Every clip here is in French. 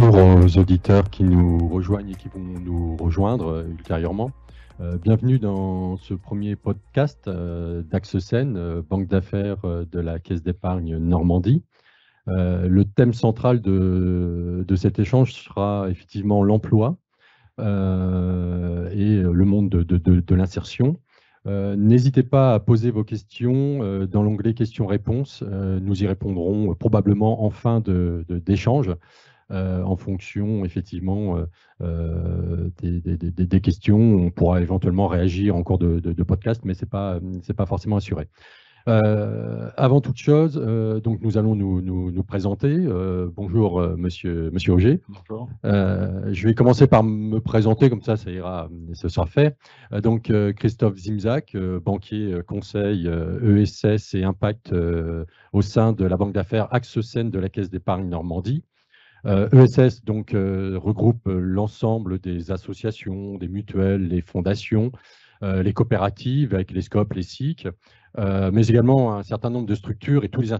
Bonjour aux auditeurs qui nous rejoignent et qui vont nous rejoindre ultérieurement. Bienvenue dans ce premier podcast d'AxeSen, banque d'affaires de la Caisse d'épargne Normandie. Le thème central de cet échange sera effectivement l'emploi et le monde de l'insertion. N'hésitez pas à poser vos questions dans l'onglet questions-réponses. Nous y répondrons probablement en fin d'échange. En fonction effectivement des questions. On pourra éventuellement réagir en cours de podcast, mais c'est pas forcément assuré. Avant toute chose, donc nous allons nous présenter. Bonjour, monsieur Auger. Bonjour. Je vais commencer par me présenter, comme ça ira, ce sera fait. Donc Christophe Zimzak, banquier conseil ESS et Impact au sein de la banque d'affaires AxeSen de la Caisse d'épargne Normandie. ESS donc regroupe l'ensemble des associations, des mutuelles, les fondations, les coopératives avec les SCOP, les SIC, mais également un certain nombre de structures et tous les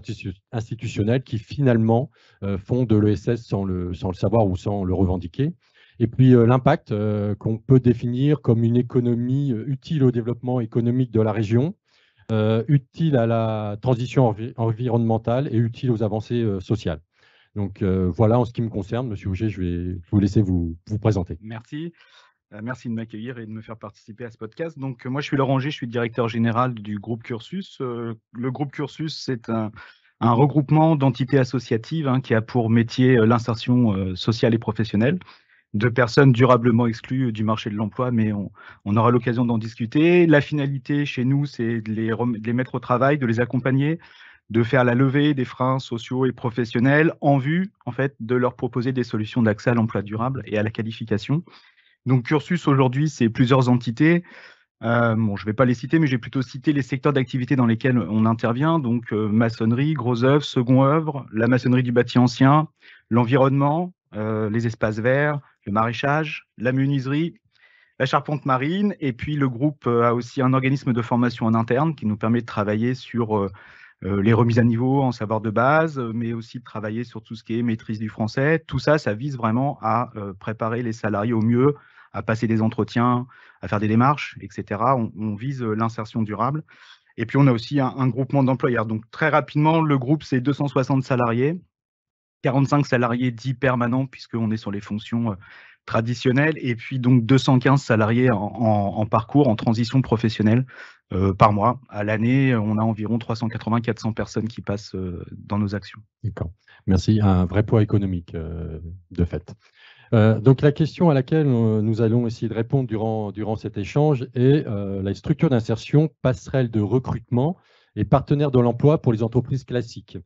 institutionnels qui finalement font de l'ESS sans le savoir ou sans le revendiquer. Et puis l'impact qu'on peut définir comme une économie utile au développement économique de la région, utile à la transition environnementale et utile aux avancées sociales. Donc voilà, en ce qui me concerne, Monsieur Auger, je vais vous laisser vous présenter. Merci. Merci de m'accueillir et de me faire participer à ce podcast. Donc moi, je suis Laurent Auger, je suis directeur général du groupe Cursus. Le groupe Cursus, c'est un regroupement d'entités associatives qui a pour métier l'insertion sociale et professionnelle de personnes durablement exclues du marché de l'emploi, mais on aura l'occasion d'en discuter. La finalité chez nous, c'est de les mettre au travail, de les accompagner, de faire la levée des freins sociaux et professionnels en vue, en fait, de leur proposer des solutions d'accès à l'emploi durable et à la qualification. Donc, Cursus, aujourd'hui, c'est plusieurs entités. Je ne vais pas les citer, mais j'ai plutôt cité les secteurs d'activité dans lesquels on intervient. Donc, maçonnerie, gros œuvre, second œuvre, la maçonnerie du bâti ancien, l'environnement, les espaces verts, le maraîchage, la menuiserie, la charpente marine. Et puis, le groupe a aussi un organisme de formation en interne qui nous permet de travailler sur les remises à niveau en savoir de base, mais aussi de travailler sur tout ce qui est maîtrise du français. Tout ça, ça vise vraiment à préparer les salariés au mieux, à passer des entretiens, à faire des démarches, etc. On vise l'insertion durable. Et puis, on a aussi un groupement d'employeurs. Donc, très rapidement, le groupe, c'est 260 salariés, 45 salariés dits permanents, puisqu'on est sur les fonctions traditionnelles, et puis donc 215 salariés en parcours, en transition professionnelle par mois. À l'année, on a environ 380-400 personnes qui passent dans nos actions. D'accord, merci. Un vrai poids économique, de fait. Donc la question à laquelle nous allons essayer de répondre durant cet échange est la structure d'insertion, passerelle de recrutement et partenaire de l'emploi pour les entreprises classiques.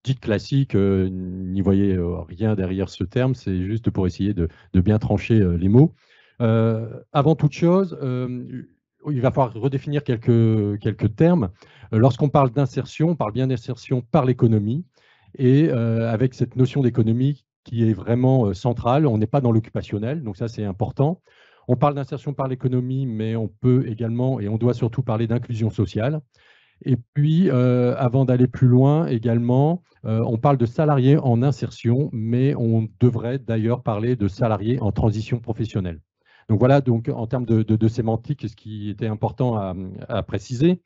Dites classique, n'y voyez rien derrière ce terme, c'est juste pour essayer de bien trancher les mots. Avant toute chose, il va falloir redéfinir quelques termes. Lorsqu'on parle d'insertion, on parle bien d'insertion par l'économie, et avec cette notion d'économie qui est vraiment centrale, on n'est pas dans l'occupationnel, donc ça c'est important. On parle d'insertion par l'économie, mais on peut également, et on doit surtout parler d'inclusion sociale. Et puis, avant d'aller plus loin également, on parle de salariés en insertion, mais on devrait d'ailleurs parler de salariés en transition professionnelle. Donc voilà, donc, en termes de sémantique, ce qui était important à préciser.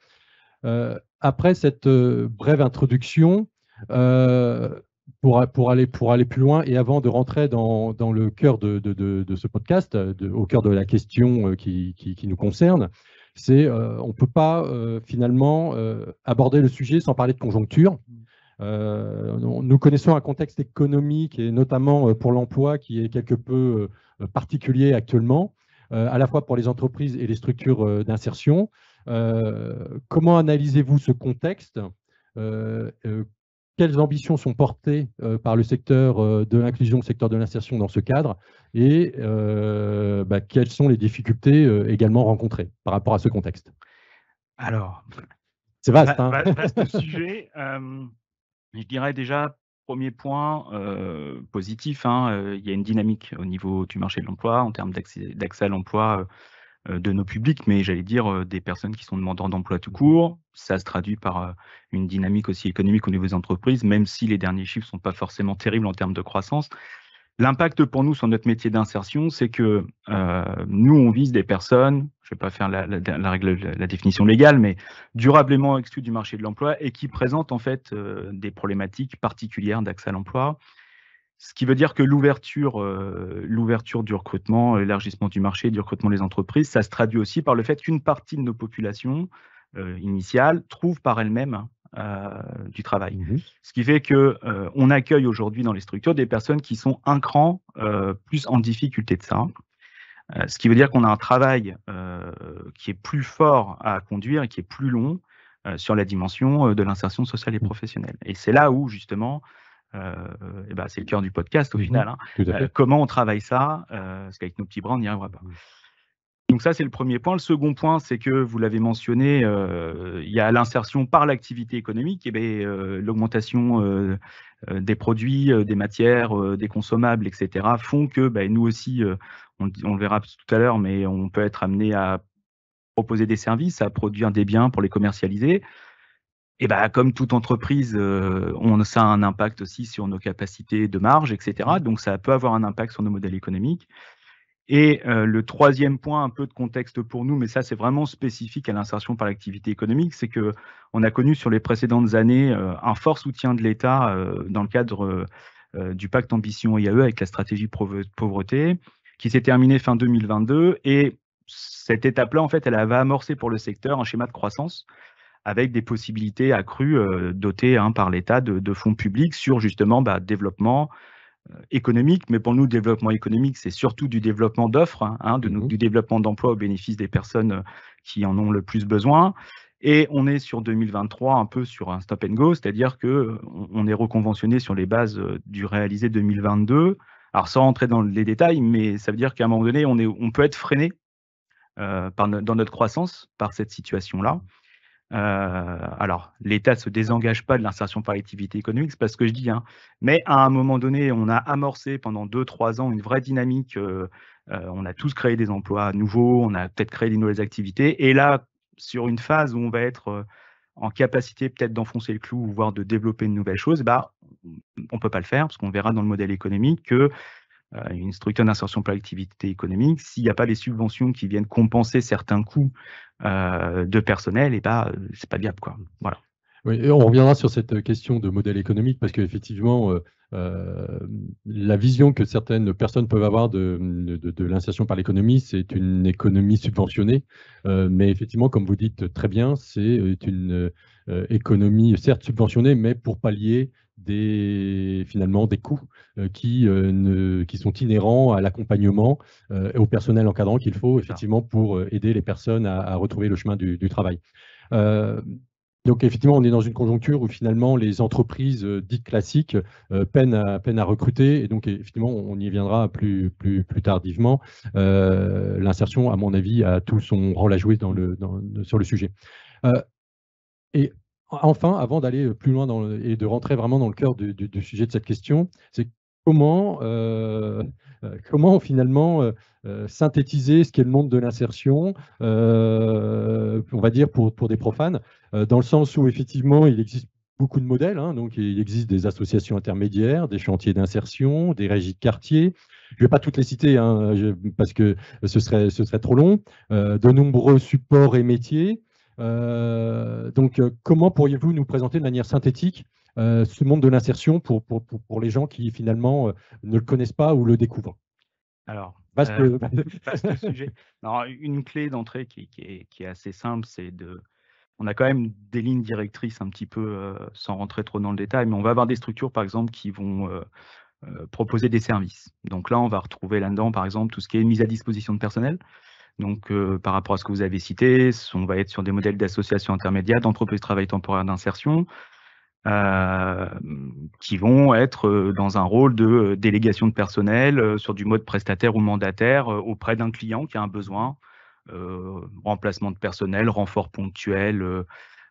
Après cette brève introduction, pour aller plus loin et avant de rentrer dans le cœur de ce podcast, au cœur de la question qui nous concerne, c'est on ne peut pas finalement aborder le sujet sans parler de conjoncture. Nous connaissons un contexte économique et notamment pour l'emploi qui est quelque peu particulier actuellement, à la fois pour les entreprises et les structures d'insertion. Comment analysez-vous ce contexte? Quelles ambitions sont portées par le secteur de l'inclusion, le secteur de l'insertion dans ce cadre, et quelles sont les difficultés également rencontrées par rapport à ce contexte? Alors, c'est vaste, vaste sujet. Je dirais déjà, premier point positif, il y a une dynamique au niveau du marché de l'emploi en termes d'accès à l'emploi de nos publics, mais j'allais dire des personnes qui sont demandeurs d'emploi tout court. Ça se traduit par une dynamique aussi économique au niveau des entreprises, même si les derniers chiffres ne sont pas forcément terribles en termes de croissance. L'impact pour nous sur notre métier d'insertion, c'est que nous, on vise des personnes, je ne vais pas faire la définition légale, mais durablement exclues du marché de l'emploi et qui présentent en fait des problématiques particulières d'accès à l'emploi. Ce qui veut dire que l'ouverture du recrutement, l'élargissement du marché, du recrutement des entreprises, ça se traduit aussi par le fait qu'une partie de nos populations initiales trouve par elles-mêmes du travail. Ce qui fait que on accueille aujourd'hui dans les structures des personnes qui sont un cran plus en difficulté de ça. Ce qui veut dire qu'on a un travail qui est plus fort à conduire et qui est plus long sur la dimension de l'insertion sociale et professionnelle. Et c'est là où, justement, c'est le cœur du podcast au final. Hein. Comment on travaille ça parce qu'avec nos petits bras, on n'y arrivera pas. Donc ça, c'est le premier point. Le second point, c'est que, vous l'avez mentionné, il y a l'insertion par l'activité économique, et l'augmentation des produits, des matières, des consommables, etc., font que nous aussi, on le verra tout à l'heure, mais on peut être amené à proposer des services, à produire des biens pour les commercialiser. Et comme toute entreprise, ça a un impact aussi sur nos capacités de marge, etc. Donc ça peut avoir un impact sur nos modèles économiques. Et le troisième point, un peu de contexte pour nous, mais ça c'est vraiment spécifique à l'insertion par l'activité économique, c'est qu'on a connu sur les précédentes années un fort soutien de l'État dans le cadre du pacte Ambition IAE avec la stratégie pauvreté, qui s'est terminée fin 2022. Et cette étape-là, en fait, elle avait amorcé pour le secteur un schéma de croissance avec des possibilités accrues dotées par l'État de fonds publics sur justement développement économique. Mais pour nous, le développement économique, c'est surtout du développement d'offres, du développement d'emplois au bénéfice des personnes qui en ont le plus besoin. Et on est sur 2023 un peu sur un stop and go, c'est-à-dire qu'on est reconventionné sur les bases du réalisé 2022. Alors sans rentrer dans les détails, mais ça veut dire qu'à un moment donné, on peut être freiné dans notre croissance par cette situation-là. Alors, l'État ne se désengage pas de l'insertion par l'activité économique, c'est pas ce que je dis, hein, mais à un moment donné, on a amorcé pendant 2-3 ans une vraie dynamique. On a tous créé des emplois nouveaux, on a peut-être créé des nouvelles activités. Et là, sur une phase où on va être en capacité peut-être d'enfoncer le clou, voire de développer une nouvelle chose, on ne peut pas le faire, parce qu'on verra dans le modèle économique que une structure d'insertion par l'activité économique, s'il n'y a pas les subventions qui viennent compenser certains coûts de personnel, c'est pas viable, quoi. Voilà. Oui, et on reviendra sur cette question de modèle économique parce qu'effectivement, la vision que certaines personnes peuvent avoir de l'insertion par l'économie, c'est une économie subventionnée. Mais effectivement, comme vous dites très bien, c'est une économie certes subventionnée, mais pour pallier finalement des coûts qui sont inhérents à l'accompagnement et au personnel encadrant qu'il faut effectivement pour aider les personnes à retrouver le chemin du travail. Donc effectivement, on est dans une conjoncture où finalement les entreprises dites classiques peinent à recruter, et donc effectivement, on y viendra plus tardivement. L'insertion, à mon avis, a tout son rôle à jouer sur le sujet. Et enfin, avant d'aller plus loin et de rentrer vraiment dans le cœur du sujet de cette question, c'est comment finalement synthétiser ce qu'est le monde de l'insertion, on va dire pour des profanes, dans le sens où effectivement il existe beaucoup de modèles, hein, donc il existe des associations intermédiaires, des chantiers d'insertion, des régies de quartier. Je ne vais pas toutes les citer hein, parce que ce serait trop long. De nombreux supports et métiers. Donc, comment pourriez-vous nous présenter de manière synthétique ce monde de l'insertion pour les gens qui finalement ne le connaissent pas ou le découvrent? Alors, vaste sujet. Alors, une clé d'entrée qui est assez simple, c'est on a quand même des lignes directrices un petit peu, sans rentrer trop dans le détail, mais on va avoir des structures, par exemple, qui vont proposer des services. Donc là, on va retrouver là-dedans, par exemple, tout ce qui est mise à disposition de personnel. Donc, par rapport à ce que vous avez cité, on va être sur des modèles d'associations intermédiaires, d'entreprises de travail temporaire d'insertion, qui vont être dans un rôle de délégation de personnel sur du mode prestataire ou mandataire auprès d'un client qui a un besoin, remplacement de personnel, renfort ponctuel,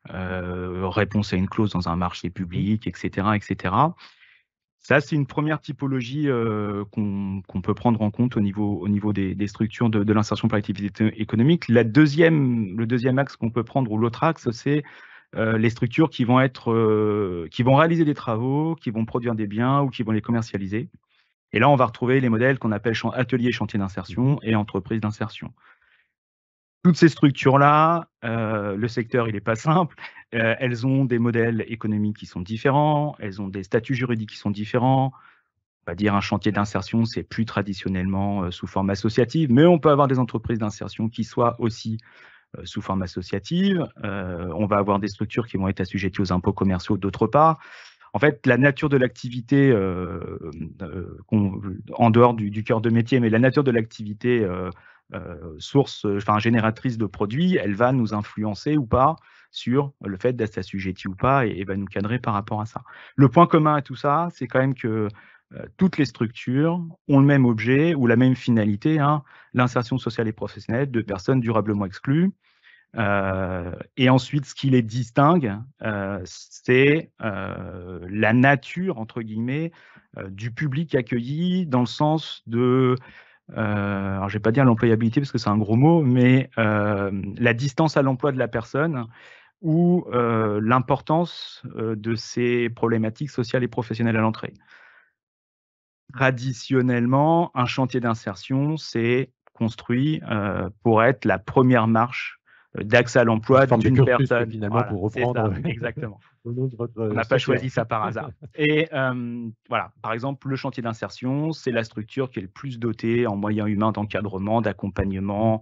réponse à une clause dans un marché public, etc., etc. Ça, c'est une première typologie qu'on peut prendre en compte au niveau des structures de l'insertion par l'activité économique. Le deuxième axe qu'on peut prendre, ou l'autre axe, c'est les structures qui vont réaliser des travaux, qui vont produire des biens ou qui vont les commercialiser. Et là, on va retrouver les modèles qu'on appelle atelier chantier d'insertion et entreprise d'insertion. Toutes ces structures-là, le secteur, il n'est pas simple. Elles ont des modèles économiques qui sont différents, elles ont des statuts juridiques qui sont différents. On va dire un chantier d'insertion, c'est plus traditionnellement sous forme associative, mais on peut avoir des entreprises d'insertion qui soient aussi sous forme associative. On va avoir des structures qui vont être assujetties aux impôts commerciaux d'autre part. En fait, la nature de l'activité, en dehors du cœur de métier, mais la nature de l'activité génératrice de produits, elle va nous influencer ou pas sur le fait d'être assujetti ou pas et va nous cadrer par rapport à ça. Le point commun à tout ça, c'est quand même que toutes les structures ont le même objet ou la même finalité, hein, l'insertion sociale et professionnelle de personnes durablement exclues. Et ensuite, ce qui les distingue, c'est la nature, entre guillemets, du public accueilli dans le sens de, alors je ne vais pas dire l'employabilité parce que c'est un gros mot, mais la distance à l'emploi de la personne ou l'importance de ces problématiques sociales et professionnelles à l'entrée. Traditionnellement, un chantier d'insertion, c'est construit pour être la première marche d'accès à l'emploi d'une personne. Finalement, Voilà, pour c'est reprendre ça, exactement. votre On n'a pas choisi ça par hasard. Et voilà, par exemple, le chantier d'insertion, c'est la structure qui est le plus dotée en moyens humains d'encadrement, d'accompagnement,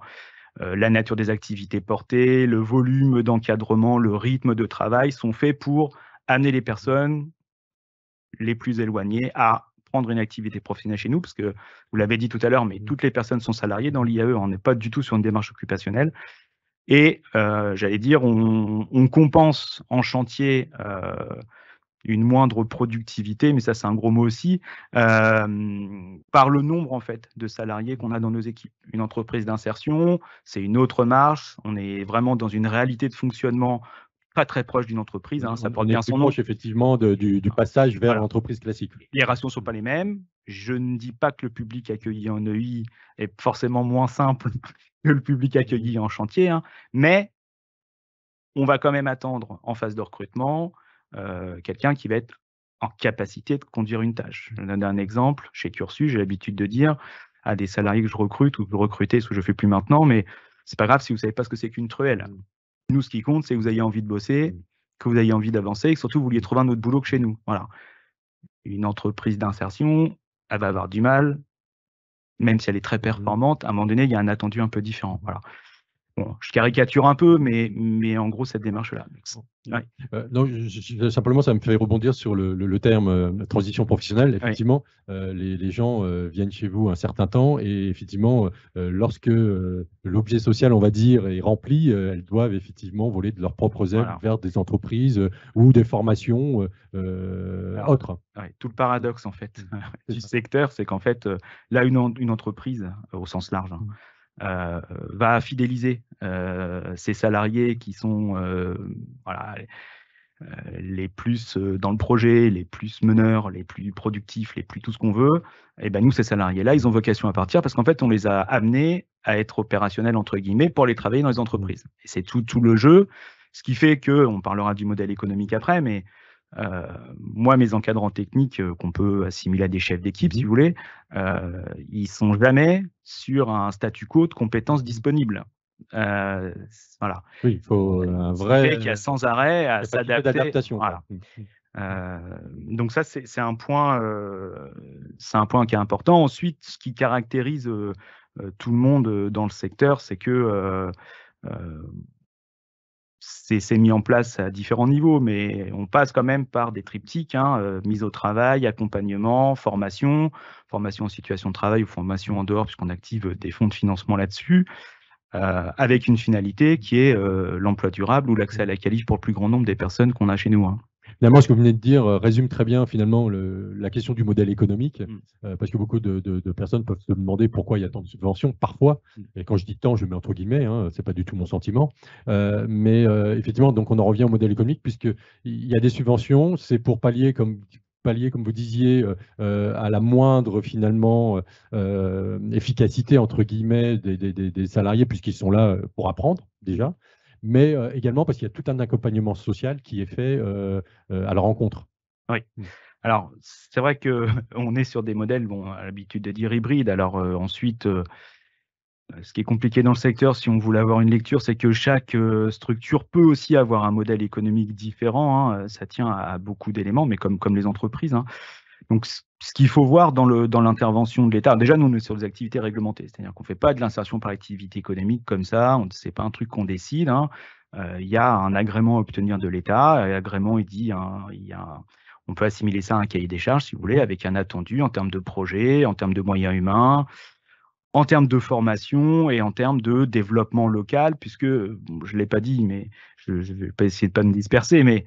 la nature des activités portées, le volume d'encadrement, le rythme de travail sont faits pour amener les personnes les plus éloignées à prendre une activité professionnelle chez nous, parce que vous l'avez dit tout à l'heure, mais toutes les personnes sont salariées dans l'IAE, on n'est pas du tout sur une démarche occupationnelle. Et j'allais dire, on compense en chantier une moindre productivité, mais ça c'est un gros mot aussi, par le nombre en fait de salariés qu'on a dans nos équipes. Une entreprise d'insertion, c'est une autre marche, on est vraiment dans une réalité de fonctionnement pas très proche d'une entreprise, hein, ça porte bien son nom. Proche effectivement du passage vers l'entreprise classique. Les ratios ne sont pas les mêmes. Je ne dis pas que le public accueilli en EI est forcément moins simple que le public accueilli en chantier, hein, mais on va quand même attendre en phase de recrutement quelqu'un qui va être en capacité de conduire une tâche. Je donne un exemple. Chez Cursus, j'ai l'habitude de dire à des salariés que je recrute ou que je recrutais, ce que je ne fais plus maintenant, mais c'est pas grave si vous ne savez pas ce que c'est qu'une truelle. Nous, ce qui compte, c'est que vous ayez envie de bosser, que vous ayez envie d'avancer et que surtout vous vouliez trouver un autre boulot que chez nous. Voilà. Une entreprise d'insertion, elle va avoir du mal, même si elle est très performante, à un moment donné, il y a un attendu un peu différent. Voilà. Bon, je caricature un peu, mais en gros, cette démarche-là. Ouais. Non, simplement, ça me fait rebondir sur le terme transition professionnelle. Effectivement, les gens viennent chez vous un certain temps et effectivement, lorsque l'objet social, on va dire, est rempli, elles doivent effectivement voler de leurs propres ailes vers des entreprises ou des formations autres. Ouais, tout le paradoxe en fait du secteur, c'est qu'en fait, là, une entreprise, au sens large, va fidéliser ses salariés qui sont les plus dans le projet, les plus meneurs, les plus productifs, les plus tout ce qu'on veut. Et ben nous, ces salariés-là, ils ont vocation à partir parce qu'en fait, on les a amenés à être opérationnels entre guillemets pour aller travailler dans les entreprises. Et c'est tout le jeu, ce qui fait que, on parlera du modèle économique après, mais moi, mes encadrants techniques qu'on peut assimiler à des chefs d'équipe, si vous voulez, ils sont jamais sur un statu quo de compétences disponibles. Voilà. Oui, il faut un vrai. Qu'il y a sans arrêt à s'adapter. Voilà. Donc ça, c'est un point qui est important. Ensuite, ce qui caractérise tout le monde dans le secteur, c'est que c'est mis en place à différents niveaux, mais on passe quand même par des triptyques, mise au travail, accompagnement, formation en situation de travail ou formation en dehors, puisqu'on active des fonds de financement là-dessus, avec une finalité qui est l'emploi durable ou l'accès à la qualif pour le plus grand nombre des personnes qu'on a chez nous. Finalement, ce que vous venez de dire résume très bien finalement la question du modèle économique, parce que beaucoup de personnes peuvent se demander pourquoi il y a tant de subventions, parfois, et quand je dis tant, je mets entre guillemets, ce n'est pas du tout mon sentiment, mais effectivement, donc on en revient au modèle économique, puisqu'il y a des subventions, c'est pour pallier, comme vous disiez, à la moindre finalement efficacité entre guillemets des salariés, puisqu'ils sont là pour apprendre déjà, mais également parce qu'il y a tout un accompagnement social qui est fait à leur rencontre. Oui. Alors, c'est vrai qu'on est sur des modèles, bon, on a l'habitude de dire hybrides. Alors ensuite, ce qui est compliqué dans le secteur, si on voulait avoir une lecture, c'est que chaque structure peut aussi avoir un modèle économique différent, hein. Ça tient à beaucoup d'éléments, mais comme les entreprises, hein. Donc, ce qu'il faut voir dans l'intervention de l'État, déjà, nous, on est sur des activités réglementées, c'est-à-dire qu'on ne fait pas de l'insertion par activité économique comme ça, ce n'est pas un truc qu'on décide, hein. Il y a un agrément à obtenir de l'État, et l'agrément, il dit, hein, on peut assimiler ça à un cahier des charges, si vous voulez, avec un attendu en termes de projet, en termes de moyens humains, en termes de formation et en termes de développement local, puisque, bon, je ne l'ai pas dit, mais je ne vais pas essayer de ne pas me disperser, mais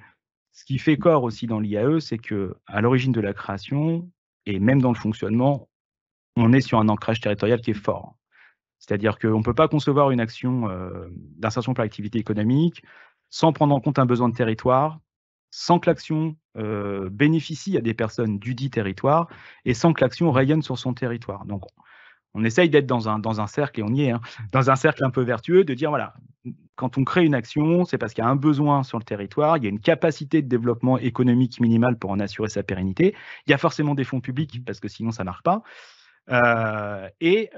ce qui fait corps aussi dans l'IAE, c'est qu'à l'origine de la création, et même dans le fonctionnement, on est sur un ancrage territorial qui est fort. C'est-à-dire qu'on ne peut pas concevoir une action d'insertion par l'activité économique sans prendre en compte un besoin de territoire, sans que l'action bénéficie à des personnes du dit territoire et sans que l'action rayonne sur son territoire. Donc, on essaye d'être dans un cercle, et on y est, hein, dans un cercle un peu vertueux, de dire, voilà, quand on crée une action, c'est parce qu'il y a un besoin sur le territoire, il y a une capacité de développement économique minimale pour en assurer sa pérennité, il y a forcément des fonds publics, parce que sinon ça ne marche pas, et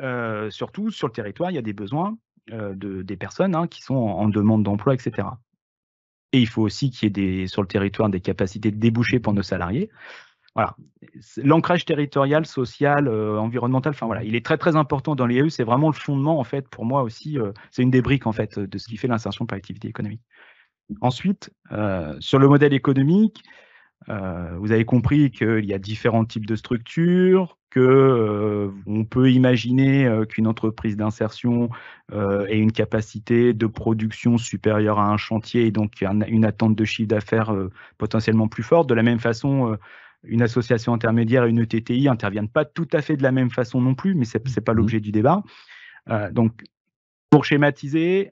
surtout, sur le territoire, il y a des besoins des personnes, hein, qui sont en demande d'emploi, etc. Et il faut aussi qu'il y ait sur le territoire des capacités de déboucher pour nos salariés. Voilà, l'ancrage territorial, social, environnemental, enfin voilà, il est très très important dans l'IAE. C'est vraiment le fondement en fait pour moi aussi. C'est une des briques en fait de ce qui fait l'insertion par l'activité économique. Ensuite, sur le modèle économique, vous avez compris qu'il y a différents types de structures, on peut imaginer qu'une entreprise d'insertion ait une capacité de production supérieure à un chantier et donc une attente de chiffre d'affaires potentiellement plus forte. De la même façon, une association intermédiaire et une ETTI n'interviennent pas tout à fait de la même façon non plus, mais ce n'est pas l'objet du débat. Donc, pour schématiser,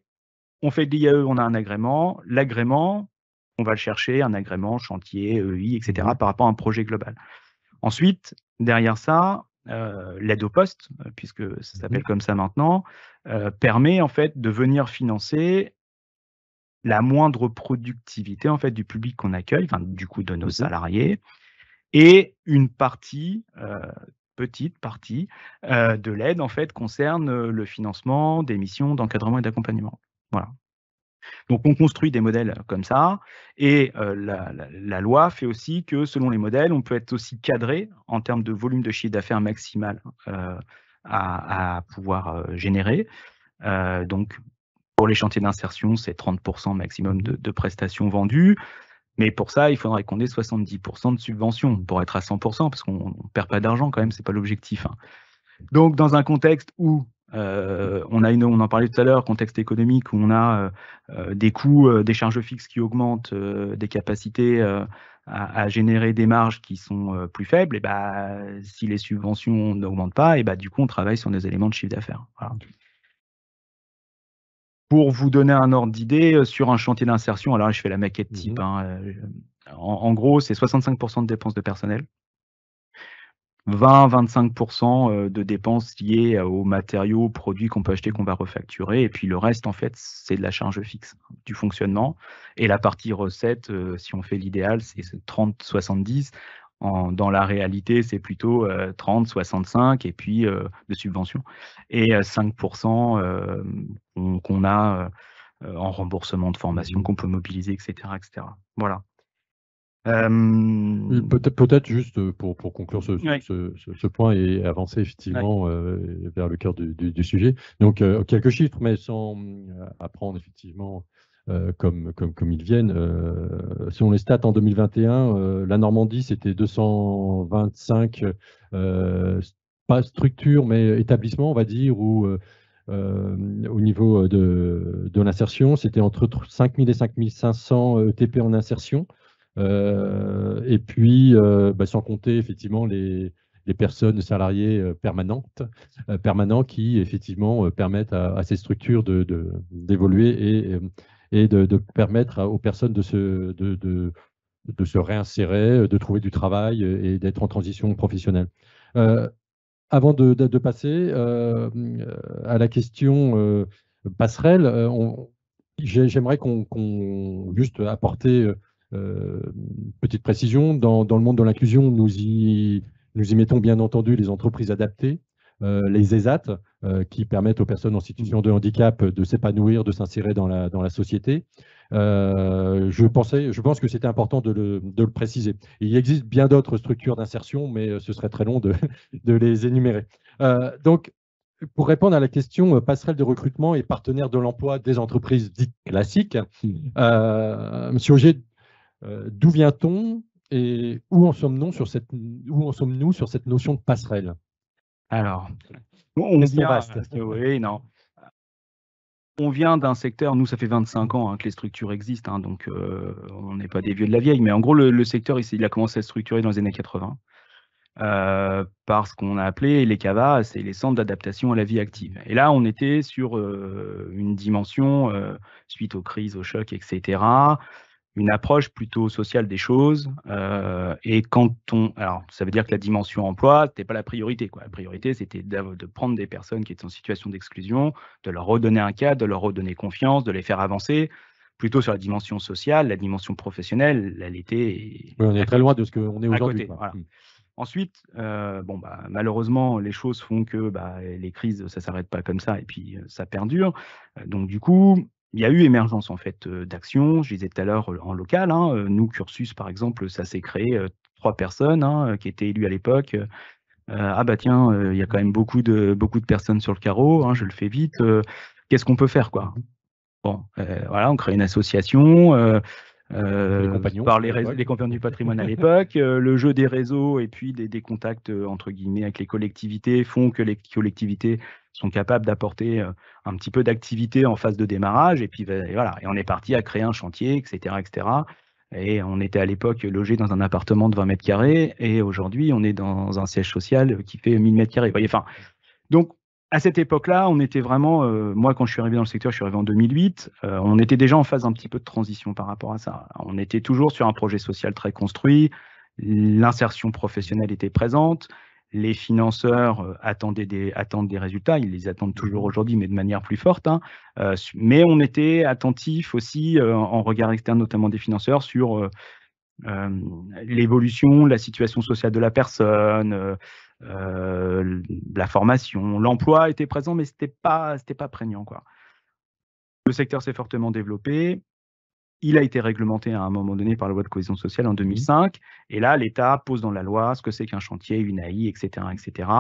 on fait de l'IAE, on a un agrément. L'agrément, on va le chercher, un agrément, chantier, EI, etc., par rapport à un projet global. Ensuite, derrière ça, l'aide au poste, puisque ça s'appelle comme ça maintenant, permet en fait de venir financer la moindre productivité en fait du public qu'on accueille, enfin du coup de nos salariés, et une partie, petite partie, de l'aide en fait concerne le financement des missions d'encadrement et d'accompagnement. Voilà. Donc on construit des modèles comme ça, et la loi fait aussi que selon les modèles, on peut être aussi cadré en termes de volume de chiffre d'affaires maximal à pouvoir générer. Donc pour les chantiers d'insertion, c'est 30% maximum de prestations vendues. Mais pour ça, il faudrait qu'on ait 70% de subventions pour être à 100%, parce qu'on ne perd pas d'argent quand même, ce n'est pas l'objectif, hein. Donc, dans un contexte où on en parlait tout à l'heure, contexte économique où on a des coûts, des charges fixes qui augmentent, des capacités à générer des marges qui sont plus faibles, et bah, si les subventions n'augmentent pas, et bah, du coup, on travaille sur des éléments de chiffre d'affaires. Voilà. Pour vous donner un ordre d'idée, sur un chantier d'insertion, alors là, je fais la maquette type, hein, en gros, c'est 65% de dépenses de personnel, 20-25% de dépenses liées aux matériaux, produits qu'on peut acheter, qu'on va refacturer, et puis le reste, en fait, c'est de la charge fixe, du fonctionnement. Et la partie recette, si on fait l'idéal, c'est 30-70. Dans la réalité, c'est plutôt 30-65 et puis de subventions. Et 5% qu'on a en remboursement de formation qu'on peut mobiliser, etc., etc. Voilà. Peut-être juste pour conclure Oui. ce point et avancer effectivement vers le cœur du sujet. Donc, quelques chiffres, mais sans apprendre effectivement comme ils viennent. Selon les stats, en 2021, la Normandie, c'était 225, pas structure, mais établissement, on va dire, où au niveau de l'insertion, c'était entre 5 000 et 5 500 ETP en insertion. Et puis, sans compter effectivement les personnes salariées permanents qui effectivement permettent à ces structures d'évoluer et de permettre aux personnes de se réinsérer, de trouver du travail et d'être en transition professionnelle. Avant de passer à la question passerelle, j'aimerais qu'on juste apporter Petite précision, dans le monde de l'inclusion, nous y mettons bien entendu les entreprises adaptées, les ESAT, qui permettent aux personnes en situation de handicap de s'épanouir, de s'insérer dans la société. Je pense que c'était important de le préciser. Il existe bien d'autres structures d'insertion, mais ce serait très long de les énumérer. Donc, pour répondre à la question passerelle de recrutement et partenaire de l'emploi des entreprises dites classiques, Monsieur Auger, d'où vient-on et où en sommes-nous sur cette notion de passerelle? Alors, on Question vient, vaste. oui, non. On vient d'un secteur, nous ça fait 25 ans que les structures existent, donc on n'est pas des vieux de la vieille, mais en gros le secteur il a commencé à se structurer dans les années 80 par ce qu'on a appelé les CAVA, c'est les centres d'adaptation à la vie active. Et là on était sur une dimension suite aux crises, aux chocs, etc., une approche plutôt sociale des choses. Et alors, ça veut dire que la dimension emploi, c'était pas la priorité, quoi. La priorité, c'était de prendre des personnes qui étaient en situation d'exclusion, de leur redonner un cadre, de leur redonner confiance, de les faire avancer. Plutôt sur la dimension sociale, la dimension professionnelle, elle était. Oui, on est très loin de ce qu'on est aujourd'hui. Voilà. Ensuite, malheureusement, les choses font que les crises, ça s'arrête pas comme ça et puis ça perdure. Donc du coup, il y a eu émergence en fait d'actions. Je disais tout à l'heure en local. Nous, Cursus, par exemple, ça s'est créé 3 personnes qui étaient élues à l'époque. Ah bah tiens, il y a quand même beaucoup de personnes sur le carreau. Je le fais vite. Qu'est-ce qu'on peut faire, quoi? Bon, voilà, on crée une association. Par les compagnons du patrimoine à l'époque, le jeu des réseaux et puis des contacts entre guillemets avec les collectivités font que les collectivités sont capables d'apporter un petit peu d'activité en phase de démarrage et puis voilà, et on est parti à créer un chantier, etc., etc. Et on était à l'époque logé dans un appartement de 20 mètres carrés et aujourd'hui on est dans un siège social qui fait 1000 mètres carrés. Vous voyez, enfin, donc à cette époque-là, on était vraiment, moi quand je suis arrivé dans le secteur, je suis arrivé en 2008, on était déjà en phase un petit peu de transition par rapport à ça. On était toujours sur un projet social très construit, l'insertion professionnelle était présente, les financeurs attendent des résultats, ils les attendent toujours aujourd'hui, mais de manière plus forte. Mais on était attentif aussi, en regard externe notamment des financeurs, sur l'évolution, la situation sociale de la personne, la formation, l'emploi était présent, mais c'était pas prégnant, quoi. Le secteur s'est fortement développé. Il a été réglementé à un moment donné par la loi de cohésion sociale en 2005. Et là, l'État pose dans la loi ce que c'est qu'un chantier, une AI, etc., etc.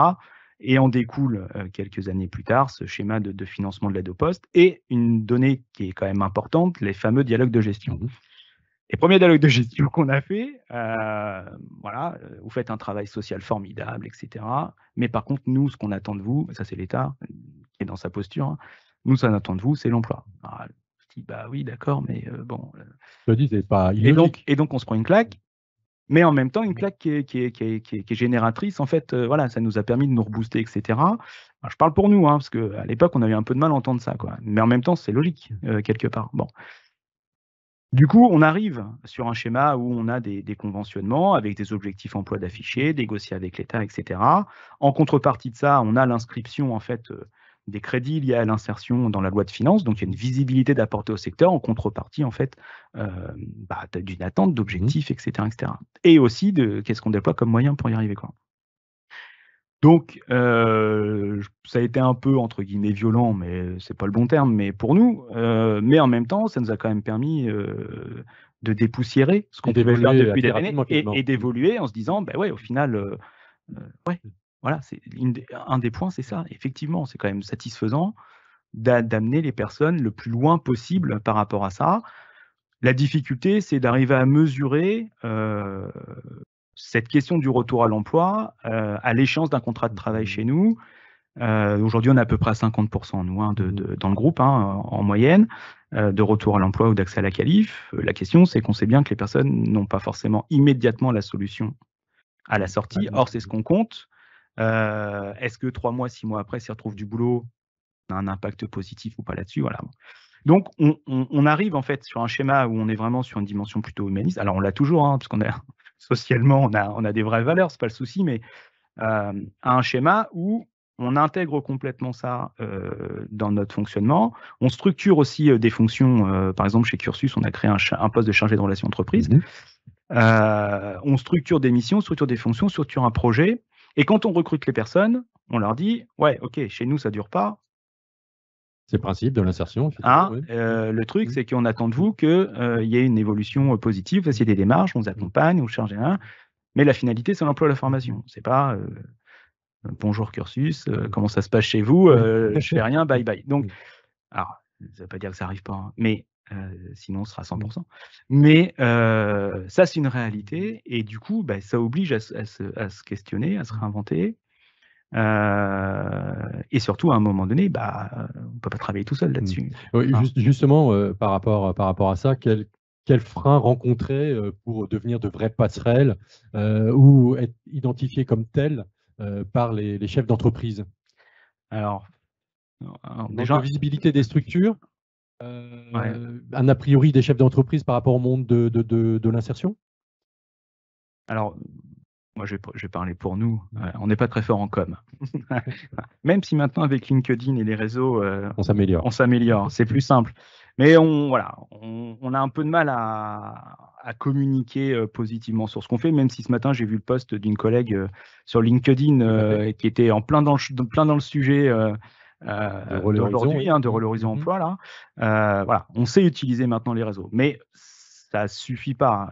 Et en découle quelques années plus tard ce schéma de financement de l'aide au poste et une donnée qui est quand même importante, les fameux dialogues de gestion. Et premier dialogue de gestion qu'on a fait, voilà, vous faites un travail social formidable, etc. Mais par contre, nous, ce qu'on attend de vous, ça c'est l'État qui est dans sa posture, nous, ce qu'on attend de vous, c'est l'emploi. Alors, je dis, bah oui, d'accord, mais bon. Je dis, c'est pas illogique. Et donc, on se prend une claque, mais en même temps, une claque qui est génératrice. En fait, voilà, ça nous a permis de nous rebooster, etc. Alors, je parle pour nous, parce qu'à l'époque, on avait un peu de mal à entendre ça, quoi. Mais en même temps, c'est logique, quelque part. Bon. Du coup, on arrive sur un schéma où on a des conventionnements avec des objectifs emploi d'affichés, négociés avec l'État, etc. En contrepartie de ça, on a l'inscription en fait des crédits liés à l'insertion dans la loi de finances. Donc, il y a une visibilité d'apporter au secteur en contrepartie en fait d'une attente d'objectifs, etc., etc. Et aussi de qu'est-ce qu'on déploie comme moyen pour y arriver, quoi. Donc, ça a été un peu, entre guillemets, violent, mais c'est pas le bon terme, mais pour nous. Mais en même temps, ça nous a quand même permis de dépoussiérer ce qu'on pouvait faire depuis des années et d'évoluer en se disant, bah ouais, au final, ouais, voilà, c'est un des points, c'est ça. Effectivement, c'est quand même satisfaisant d'amener les personnes le plus loin possible par rapport à ça. La difficulté, c'est d'arriver à mesurer cette question du retour à l'emploi, à l'échéance d'un contrat de travail chez nous. Aujourd'hui, on est à peu près à 50%, nous, dans le groupe, en moyenne, de retour à l'emploi ou d'accès à la qualif. La question, c'est qu'on sait bien que les personnes n'ont pas forcément immédiatement la solution à la sortie. Or, c'est ce qu'on compte. Est-ce que 3 mois, 6 mois après, s'ils retrouvent du boulot, on a un impact positif ou pas là-dessus? Voilà. Donc, on arrive en fait sur un schéma où on est vraiment sur une dimension plutôt humaniste. Alors, on l'a toujours, parce qu'on est socialement, on a des vraies valeurs, c'est pas le souci, mais à un schéma où on intègre complètement ça dans notre fonctionnement. On structure aussi des fonctions. Par exemple, chez Cursus, on a créé un poste de chargé de relations entreprises. On structure des missions, structure des fonctions, structure un projet. Et quand on recrute les personnes, on leur dit « Ouais, OK, chez nous, ça ne dure pas. » C'est le principe de l'insertion. Le truc, c'est qu'on attend de vous qu'il y ait une évolution positive, vous fassiez des démarches, on vous accompagne, on vous charge rien. Mais la finalité, c'est l'emploi et la formation. C'est pas bonjour Cursus, comment ça se passe chez vous, je fais rien, bye bye. Donc, alors, ça ne veut pas dire que ça n'arrive pas, hein, mais sinon, ce sera 100%. Mais ça, c'est une réalité. Et du coup, ça oblige à se questionner, à se réinventer. Et surtout, à un moment donné, on ne peut pas travailler tout seul là-dessus. Oui, justement, par rapport à ça, quel frein rencontrer pour devenir de vraies passerelles ou être identifié comme tel par les chefs d'entreprise? Alors déjà, de visibilité des structures, ouais. un a priori des chefs d'entreprise par rapport au monde de l'insertion? Alors, moi, je vais parler pour nous. On n'est pas très fort en com. Même si maintenant, avec LinkedIn et les réseaux, on s'améliore. On s'améliore, c'est plus simple. Mais on a un peu de mal à communiquer positivement sur ce qu'on fait, même si ce matin, j'ai vu le post d'une collègue sur LinkedIn qui était en plein dans le sujet d'aujourd'hui, de Relais Horizon Emploi. Là. Voilà, on sait utiliser maintenant les réseaux, mais ça ne suffit pas.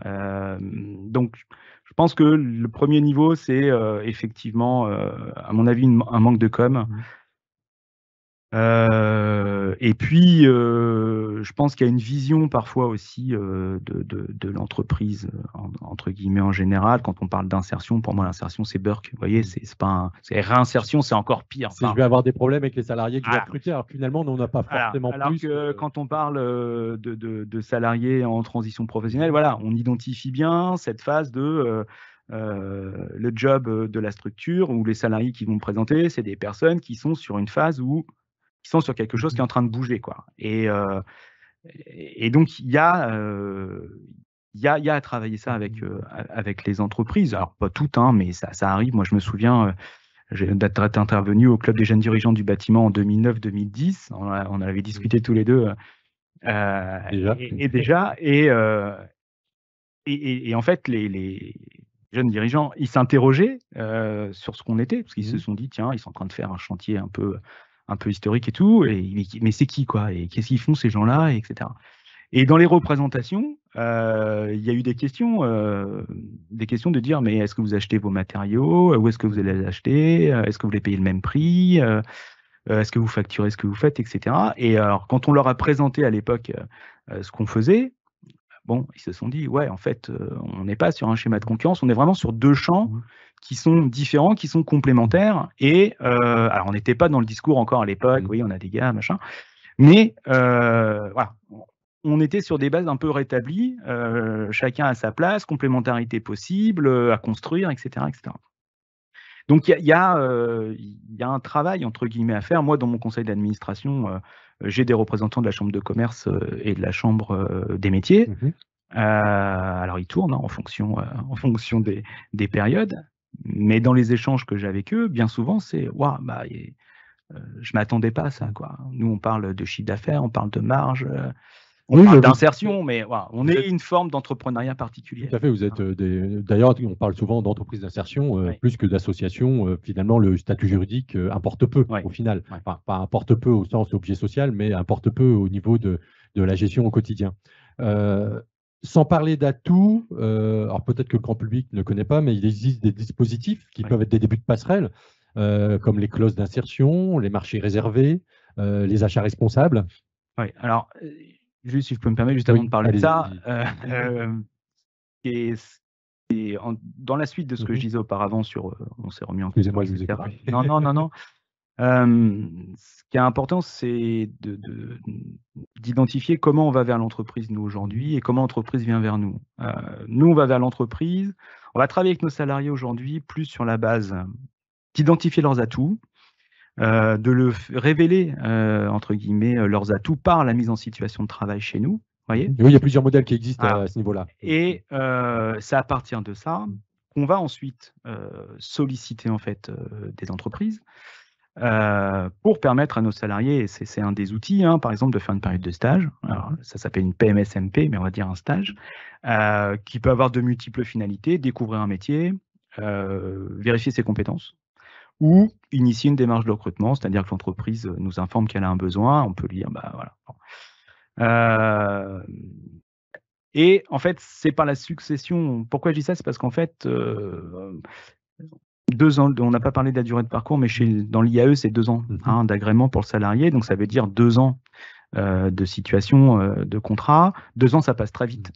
Donc, je pense que le premier niveau, c'est effectivement, à mon avis, un manque de com. Et puis, je pense qu'il y a une vision parfois aussi de l'entreprise, entre guillemets, en général. Quand on parle d'insertion, pour moi, l'insertion, c'est Burke. Vous voyez, c'est réinsertion, c'est encore pire. Je vais avoir des problèmes avec les salariés que je vais recruter. Alors finalement, on n'en a pas forcément alors plus. Alors que quand on parle de salariés en transition professionnelle, voilà, on identifie bien cette phase de le job de la structure où les salariés qui vont me présenter, c'est des personnes qui sont sur une phase où qui sont sur quelque chose qui est en train de bouger, quoi. Et donc il y a à travailler ça avec les entreprises. Alors pas toutes, hein, mais ça arrive. Moi, je me souviens, j'ai d'être intervenu au club des jeunes dirigeants du bâtiment en 2009-2010. On en avait discuté tous les deux. Et en fait, les jeunes dirigeants, ils s'interrogeaient sur ce qu'on était, parce qu'ils se sont dit, tiens, ils sont en train de faire un chantier un peu historique et tout, mais c'est qui, quoi, et qu'est-ce qu'ils font ces gens-là, etc. Et dans les représentations, il y a eu des questions de dire, mais est-ce que vous achetez vos matériaux, où est-ce que vous allez les acheter, est-ce que vous les payez le même prix, est-ce que vous facturez ce que vous faites, etc. Et alors, quand on leur a présenté à l'époque ce qu'on faisait, bon, ils se sont dit, ouais, en fait, on n'est pas sur un schéma de concurrence, on est vraiment sur deux champs qui sont différents, qui sont complémentaires. Et alors, on n'était pas dans le discours encore à l'époque, oui, on a des gars, machin. Mais voilà, on était sur des bases un peu rétablies, chacun à sa place, complémentarité possible, à construire, etc. etc. Donc, il y a un travail, entre guillemets, à faire. Moi, dans mon conseil d'administration, j'ai des représentants de la chambre de commerce et de la chambre des métiers. Alors, ils tournent en fonction des périodes. Mais dans les échanges que j'ai avec eux, bien souvent, c'est « Waouh, je ne m'attendais pas à ça, quoi. » Nous, on parle de chiffre d'affaires, on parle de marge, on parle d'insertion, mais voilà, on est une forme d'entrepreneuriat particulière. Tout à fait, vous êtes d'ailleurs, on parle souvent d'entreprise d'insertion plus que d'association. Finalement, le statut juridique importe peu au final. Enfin, pas importe peu au sens objet social, mais importe peu au niveau de la gestion au quotidien. Sans parler d'atouts, alors peut-être que le grand public ne connaît pas, mais il existe des dispositifs qui peuvent être des débuts de passerelle, comme les clauses d'insertion, les marchés réservés, les achats responsables. Oui, alors, juste si je peux me permettre, juste avant de parler de ça, dans la suite de ce que je disais auparavant sur on s'est remis en question, etc. Non. Ce qui est important, c'est d'identifier comment on va vers l'entreprise, nous, aujourd'hui, et comment l'entreprise vient vers nous. Nous, on va vers l'entreprise, on va travailler avec nos salariés aujourd'hui plus sur la base d'identifier leurs atouts, de révéler, entre guillemets, leurs atouts par la mise en situation de travail chez nous. Voyez, oui, il y a plusieurs modèles qui existent à ce niveau-là. Et c'est à partir de ça qu'on va ensuite solliciter en fait des entreprises pour permettre à nos salariés, et c'est un des outils, hein, par exemple, de faire une période de stage. Alors, ça s'appelle une PMSMP, mais on va dire un stage, qui peut avoir de multiples finalités: découvrir un métier, vérifier ses compétences, ou initier une démarche de recrutement, c'est-à-dire que l'entreprise nous informe qu'elle a un besoin, on peut lui dire, bah voilà. Et en fait, c'est par la succession. Pourquoi je dis ça? C'est parce qu'en fait, 2 ans, on n'a pas parlé de la durée de parcours, mais dans l'IAE, c'est 2 ans hein, d'agrément pour le salarié. Donc, ça veut dire 2 ans de situation de contrat. 2 ans, ça passe très vite.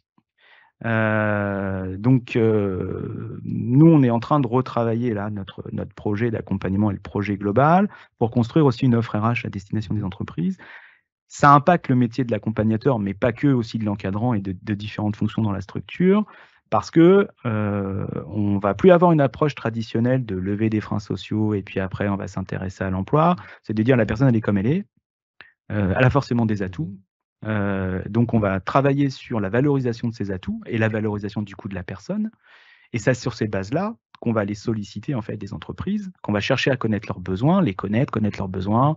Donc, nous, on est en train de retravailler là notre projet d'accompagnement et le projet global pour construire aussi une offre RH à destination des entreprises. Ça impacte le métier de l'accompagnateur, mais pas que, aussi de l'encadrant et de différentes fonctions dans la structure, parce que on va plus avoir une approche traditionnelle de lever des freins sociaux et puis après on va s'intéresser à l'emploi. C'est de dire la personne elle est comme elle est, elle a forcément des atouts. Donc on va travailler sur la valorisation de ses atouts et la valorisation du coût de la personne. Et c'est sur ces bases-là qu'on va aller solliciter en fait des entreprises, qu'on va chercher à connaître leurs besoins, les connaître leurs besoins,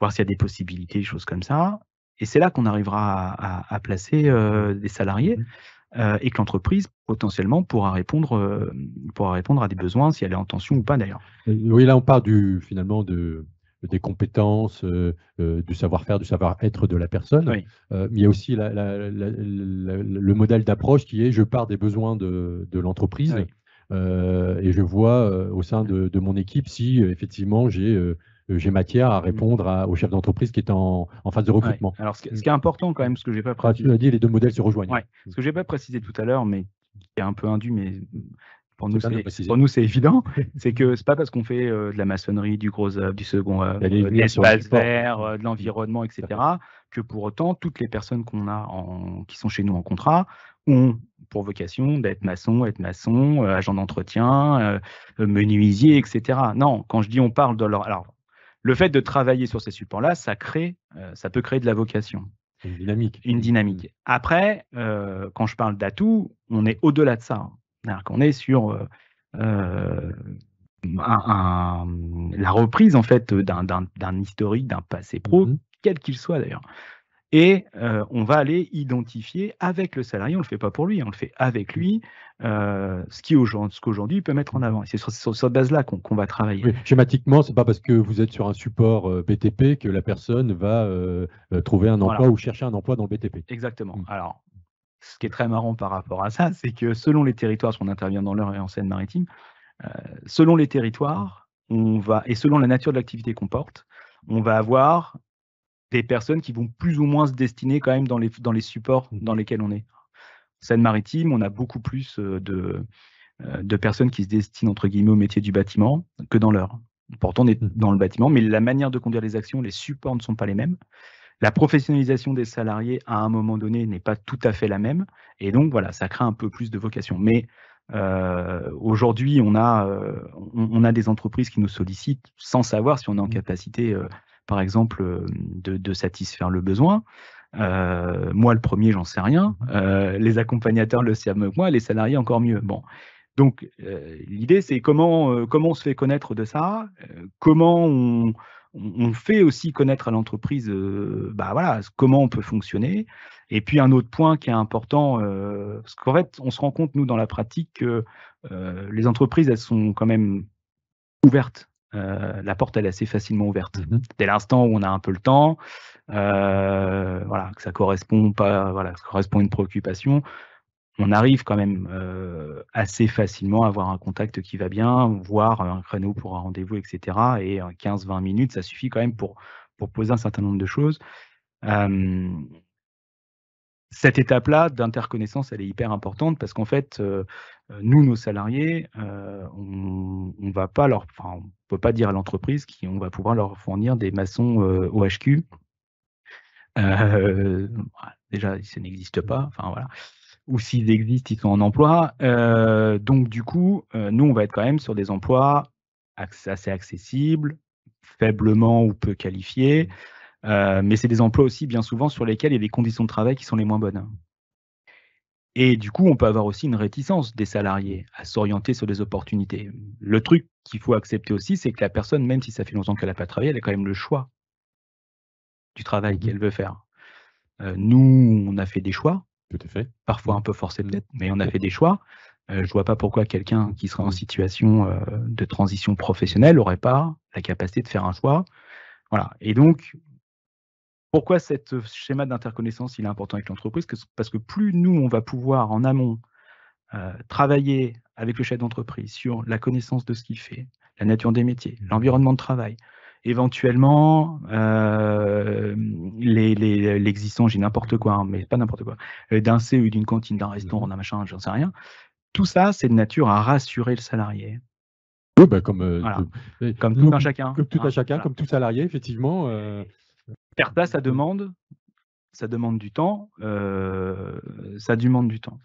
voir s'il y a des possibilités, des choses comme ça. Et c'est là qu'on arrivera à placer des salariés et que l'entreprise potentiellement pourra répondre à des besoins, si elle est en tension ou pas d'ailleurs. Oui, là on parle finalement des compétences, du savoir-faire, du savoir-être de la personne. Oui. Mais il y a aussi le modèle d'approche qui est: je pars des besoins de l'entreprise. Oui. Et je vois au sein de mon équipe si effectivement j'ai matière à répondre au chef d'entreprise qui est en phase de recrutement. Ouais. Alors, ce qui est important quand même, ce que j'ai pas Tu précisé. l'as dit, les deux modèles se rejoignent. Ouais. Ce que j'ai pas précisé tout à l'heure, mais qui est un peu indu, mais pour nous, C'est bien de préciser. pour nous, c'est évident, c'est que c'est pas parce qu'on fait de la maçonnerie, du gros œuvre, du second œuvre, Il y a les de liens sur le l'espace support. vert, de l'environnement, etc., que pour autant, toutes les personnes qu'on a qui sont chez nous en contrat ont pour vocation d'être maçon, agent d'entretien, menuisier, etc. Non, quand je dis on parle de leur... Alors, le fait de travailler sur ces supports-là, ça peut créer de la vocation. Une dynamique. Une dynamique. Après, quand je parle d'atouts, on est au-delà de ça. C'est-à-dire qu'on est sur la reprise en fait d'un historique, d'un passé pro, quel qu'il soit d'ailleurs. Et on va aller identifier avec le salarié, on ne le fait pas pour lui, on le fait avec lui, ce qu'aujourd'hui il peut mettre en avant. Et c'est sur cette base-là qu'on va travailler. Oui, schématiquement, ce n'est pas parce que vous êtes sur un support BTP que la personne va trouver un emploi ou chercher un emploi dans le BTP. Exactement. Alors, ce qui est très marrant par rapport à ça, c'est que selon les territoires, parce qu'on intervient dans l'Eure et en Seine-Maritime, selon les territoires, et selon la nature de l'activité qu'on porte, on va avoir des personnes qui vont plus ou moins se destiner quand même dans les supports dans lesquels on est. Seine-Maritime, on a beaucoup plus de personnes qui se destinent entre guillemets au métier du bâtiment que dans l'Eure. Pourtant, on est dans le bâtiment, mais la manière de conduire les actions, les supports ne sont pas les mêmes. La professionnalisation des salariés, à un moment donné, n'est pas tout à fait la même. Et donc, voilà, ça crée un peu plus de vocation. Mais aujourd'hui, on a des entreprises qui nous sollicitent sans savoir si on est en capacité, par exemple, de satisfaire le besoin. Moi, le premier, j'en sais rien. Les accompagnateurs le savent mieux que moi, les salariés encore mieux. Bon. Donc, l'idée, c'est comment on se fait connaître de ça, comment on fait aussi connaître à l'entreprise voilà, comment on peut fonctionner. Et puis, un autre point qui est important, parce qu'en fait, on se rend compte, nous, dans la pratique, que les entreprises, elles sont quand même ouvertes. La porte, elle est assez facilement ouverte. Dès l'instant où on a un peu le temps, voilà, que ça correspond pas, voilà, ça correspond à une préoccupation, on arrive quand même assez facilement à avoir un contact qui va bien, voire un créneau pour un rendez-vous, etc. Et 15-20 minutes, ça suffit quand même pour poser un certain nombre de choses. Cette étape-là d'interconnaissance, elle est hyper importante parce qu'en fait, nous, nos salariés, on va pas on peut pas dire à l'entreprise qu'on va pouvoir leur fournir des maçons OHQ. Déjà, ça n'existe pas. Enfin voilà. Ou s'ils existent, ils sont en emploi. Donc du coup, nous, on va être quand même sur des emplois assez accessibles, faiblement ou peu qualifiés, mais c'est des emplois aussi bien souvent sur lesquels il y a des conditions de travail qui sont les moins bonnes. Et du coup, on peut avoir aussi une réticence des salariés à s'orienter sur des opportunités. Le truc qu'il faut accepter aussi, c'est que la personne, même si ça fait longtemps qu'elle n'a pas travaillé, elle a quand même le choix du travail Mmh. qu'elle veut faire. Nous, on a fait des choix, Tout à fait. parfois Mmh. un peu forcés Mmh. peut-être, mais on a fait des choix. Je vois pas pourquoi quelqu'un qui serait en situation, de transition professionnelle aurait pas la capacité de faire un choix. Voilà, et donc pourquoi cette, schéma d'interconnaissance, il est important avec l'entreprise? Parce que plus nous, on va pouvoir en amont, travailler avec le chef d'entreprise sur la connaissance de ce qu'il fait, la nature des métiers, l'environnement de travail, éventuellement, l'existence, j'ai n'importe quoi, hein, mais pas n'importe quoi, d'un CE, d'une cantine, d'un restaurant, d'un machin, j'en sais rien. Tout ça, c'est de nature à rassurer le salarié. Oui, bah, comme, Voilà, et comme tout nous, un chacun, comme tout un hein, chacun, voilà. comme tout salarié, effectivement. Faire ça, ça demande du temps, ça demande du temps.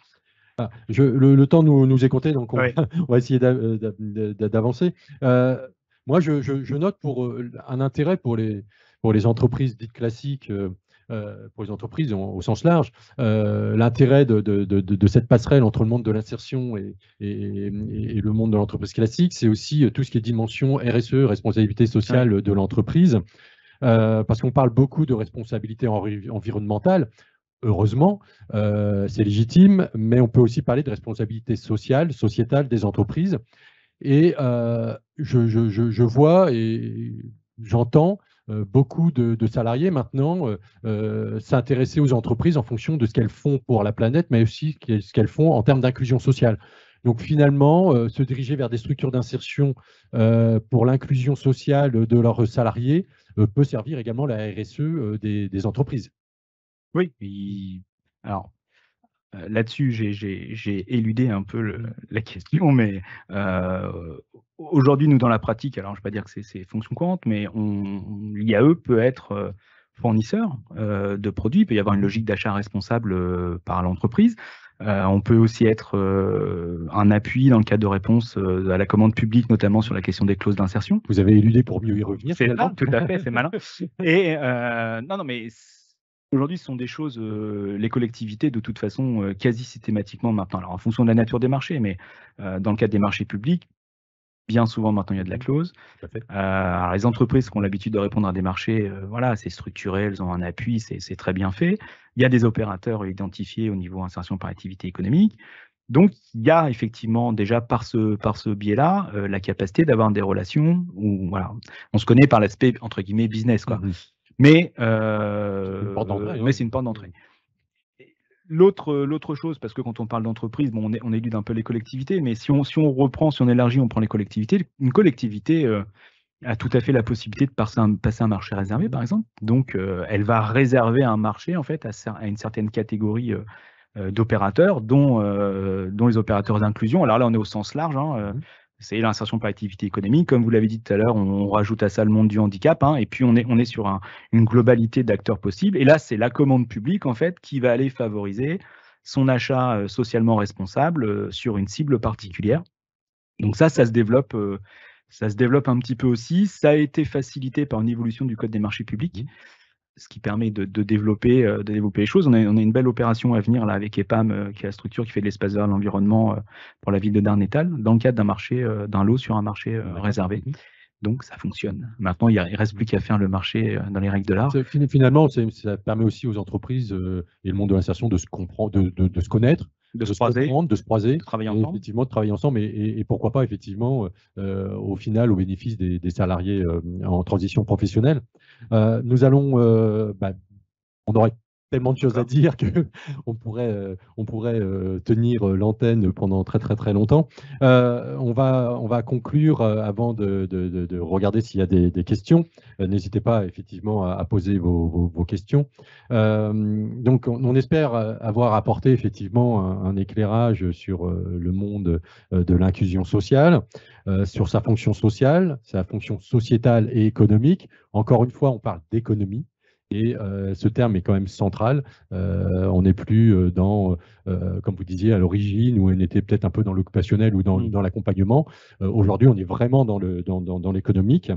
Ah, le temps nous est compté, donc Ouais. on va essayer d'avancer. Moi, je note un intérêt pour les entreprises dites classiques, pour les entreprises au sens large, l'intérêt de cette passerelle entre le monde de l'insertion et le monde de l'entreprise classique, c'est aussi tout ce qui est dimension RSE, responsabilité Ouais. sociale de l'entreprise, parce qu'on parle beaucoup de responsabilité environnementale. Heureusement, c'est légitime, mais on peut aussi parler de responsabilité sociale, sociétale des entreprises. Et je vois et j'entends beaucoup de salariés maintenant s'intéresser aux entreprises en fonction de ce qu'elles font pour la planète, mais aussi ce qu'elles font en termes d'inclusion sociale. Donc finalement, se diriger vers des structures d'insertion pour l'inclusion sociale de leurs salariés peut servir également la RSE des entreprises. Oui, alors, là-dessus, j'ai éludé un peu la question, mais aujourd'hui, nous, dans la pratique, alors je ne vais pas dire que c'est fonction courante, mais l'IAE peut être fournisseur de produits. Il peut y avoir une logique d'achat responsable par l'entreprise. On peut aussi être un appui dans le cadre de réponse à la commande publique, notamment sur la question des clauses d'insertion. Vous avez éludé pour mieux y revenir, C'est ça, finalement. tout à fait, c'est malin. Et non, mais aujourd'hui, ce sont des choses, les collectivités, de toute façon, quasi systématiquement maintenant, alors en fonction de la nature des marchés, mais dans le cadre des marchés publics, bien souvent maintenant, il y a de la clause. Tout à fait. Alors les entreprises qui ont l'habitude de répondre à des marchés, voilà, c'est structuré, elles ont un appui, c'est très bien fait. Il y a des opérateurs identifiés au niveau insertion par activité économique. Donc, il y a effectivement déjà par ce biais-là, la capacité d'avoir des relations où voilà, on se connaît par l'aspect entre guillemets «business» quoi. Mmh. Mais C'est une porte d'entrée, mais ouais. c'est une porte d'entrée. Et l'autre chose, parce que quand on parle d'entreprise, bon, on élude un peu les collectivités, mais si on reprend, si on élargit, on prend les collectivités, une collectivité, a tout à fait la possibilité de passer un marché réservé, par exemple. Donc, elle va réserver un marché en fait à une certaine catégorie, d'opérateurs, dont les opérateurs d'inclusion. Alors là, on est au sens large, hein, c'est l'insertion par activité économique. Comme vous l'avez dit tout à l'heure, on rajoute à ça le monde du handicap, hein, et puis on est sur une globalité d'acteurs possibles. Et là, c'est la commande publique, en fait, qui va aller favoriser son achat socialement responsable sur une cible particulière. Donc ça se développe un petit peu aussi. Ça a été facilité par une évolution du code des marchés publics, ce qui permet de développer les choses. On a une belle opération à venir là avec EPAM, qui est la structure qui fait de l'espace vert, l'environnement pour la ville de Darnétal, dans le cadre d'un marché, d'un lot sur un marché réservé. Donc ça fonctionne. Maintenant, il reste plus qu'à faire le marché dans les règles de l'art. Finalement, ça permet aussi aux entreprises et le monde de l'insertion de se comprendre, de se connaître, De de se se croiser, comprendre, de se croiser, de travailler et ensemble. effectivement de travailler ensemble et pourquoi pas effectivement au final au bénéfice des salariés en transition professionnelle. Nous allons, on aurait tellement de choses à D'accord. dire que on pourrait tenir l'antenne pendant très très très longtemps. On va conclure avant de regarder s'il y a des questions. N'hésitez pas effectivement à poser vos questions. Donc on espère avoir apporté effectivement un éclairage sur le monde de l'inclusion sociale, sur sa fonction sociale, sa fonction sociétale et économique. Encore une fois, on parle d'économie. Et ce terme est quand même central. On n'est plus dans, comme vous disiez, à l'origine, où on était peut-être un peu dans l'occupationnel ou dans l'accompagnement. Aujourd'hui, on est vraiment dans l'économique.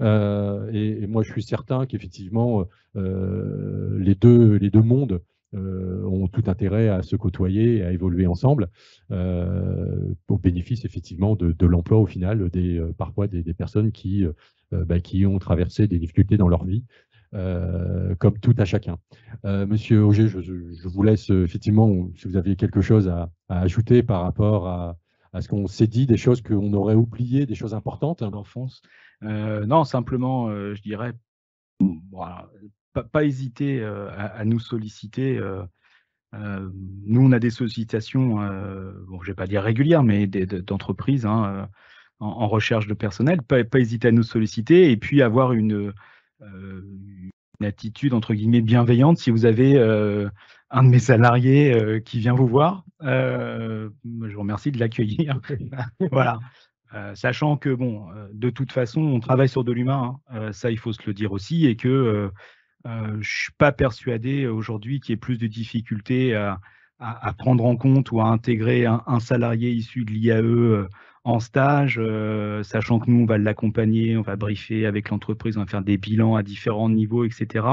Et moi, je suis certain qu'effectivement, les deux mondes ont ont tout intérêt à se côtoyer et à évoluer ensemble au bénéfice effectivement de l'emploi au final parfois des personnes qui ont traversé des difficultés dans leur vie, comme tout à chacun. Monsieur Auger, je vous laisse effectivement, si vous aviez quelque chose à ajouter par rapport à ce qu'on s'est dit, des choses qu'on aurait oubliées, des choses importantes. D'enfance. Non, simplement, je dirais, voilà, pas hésiter à nous solliciter. Nous, on a des sollicitations, bon, je ne vais pas dire régulières, mais d'entreprises en recherche de personnel. Pas hésiter à nous solliciter et puis avoir une attitude entre guillemets bienveillante. Si vous avez un de mes salariés qui vient vous voir, je vous remercie de l'accueillir. Voilà. Sachant que bon, de toute façon, on travaille sur de l'humain, ça il faut se le dire aussi, et que je ne suis pas persuadé aujourd'hui qu'il y ait plus de difficultés à prendre en compte ou à intégrer un salarié issu de l'IAE en stage, sachant que nous, on va l'accompagner, on va briefer avec l'entreprise, on va faire des bilans à différents niveaux, etc.,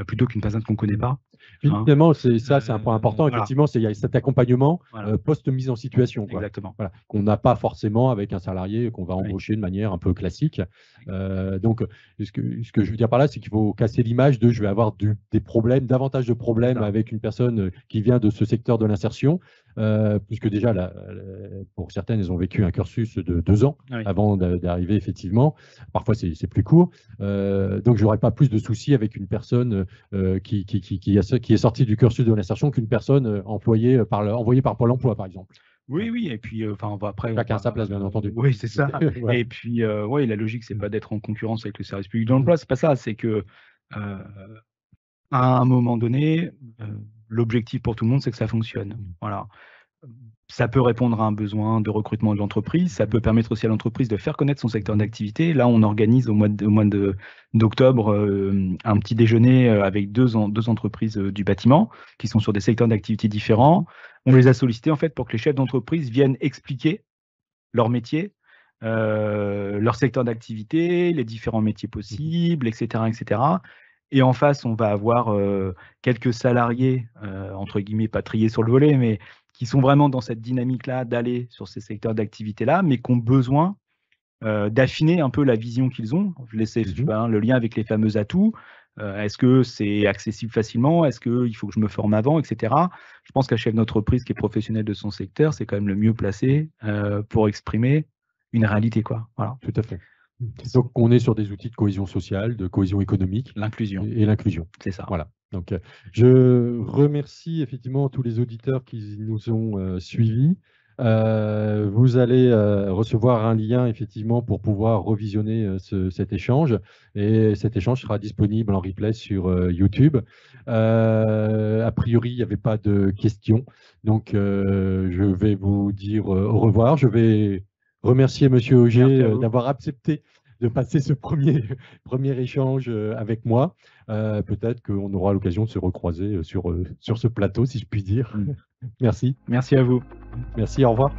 plutôt qu'une personne qu'on ne connaît pas. Finalement, c'est un point important. Voilà. Effectivement, il y a cet accompagnement Voilà. post-mise en situation. Exactement. Voilà, qu'on n'a pas forcément avec un salarié qu'on va embaucher de manière un peu classique. Donc, ce que je veux dire par là, c'est qu'il faut casser l'image de je vais avoir des problèmes, davantage de problèmes avec une personne qui vient de ce secteur de l'insertion, puisque déjà, pour certaines, elles ont vécu un cursus de 2 ans avant d'arriver effectivement. Parfois, c'est plus court. Donc, je n'aurai pas plus de soucis avec une personne qui est sortie du cursus de l'insertion qu'une personne envoyée par Pôle emploi, par exemple. Oui, et puis après. Chacun sa place, bien entendu. Oui, c'est ça. Ouais. Et puis, la logique, c'est pas d'être en concurrence avec le service public de l'emploi, c'est pas ça. C'est que à un moment donné, l'objectif pour tout le monde, c'est que ça fonctionne. Voilà. Ça peut répondre à un besoin de recrutement de l'entreprise, ça peut permettre aussi à l'entreprise de faire connaître son secteur d'activité. Là, on organise au mois d'octobre un petit déjeuner avec deux entreprises du bâtiment qui sont sur des secteurs d'activité différents. On les a sollicités en fait pour que les chefs d'entreprise viennent expliquer leur métier, leur secteur d'activité, les différents métiers possibles, etc., etc. Et en face, on va avoir quelques salariés, entre guillemets, pas triés sur le volet, mais qui sont vraiment dans cette dynamique-là d'aller sur ces secteurs d'activité-là, mais qui ont besoin d'affiner un peu la vision qu'ils ont. Je laissais le lien avec les fameux atouts. Est-ce que c'est accessible facilement? Est-ce qu'il faut que je me forme avant, etc. Je pense qu'un chef d'entreprise qui est professionnel de son secteur, c'est quand même le mieux placé pour exprimer une réalité, quoi. Voilà. Tout à fait. Donc, on est sur des outils de cohésion sociale, de cohésion économique. L'inclusion. Et l'inclusion. C'est ça. Voilà. Donc, je remercie effectivement tous les auditeurs qui nous ont suivis. Vous allez recevoir un lien effectivement pour pouvoir revisionner cet échange. Et cet échange sera disponible en replay sur YouTube. A priori, il n'y avait pas de questions. Donc, je vais vous dire au revoir. Je vais remercier Monsieur Auger d'avoir accepté de passer ce premier échange avec moi. Peut-être qu'on aura l'occasion de se recroiser sur ce plateau, si je puis dire. Merci. Merci à vous. Merci, au revoir.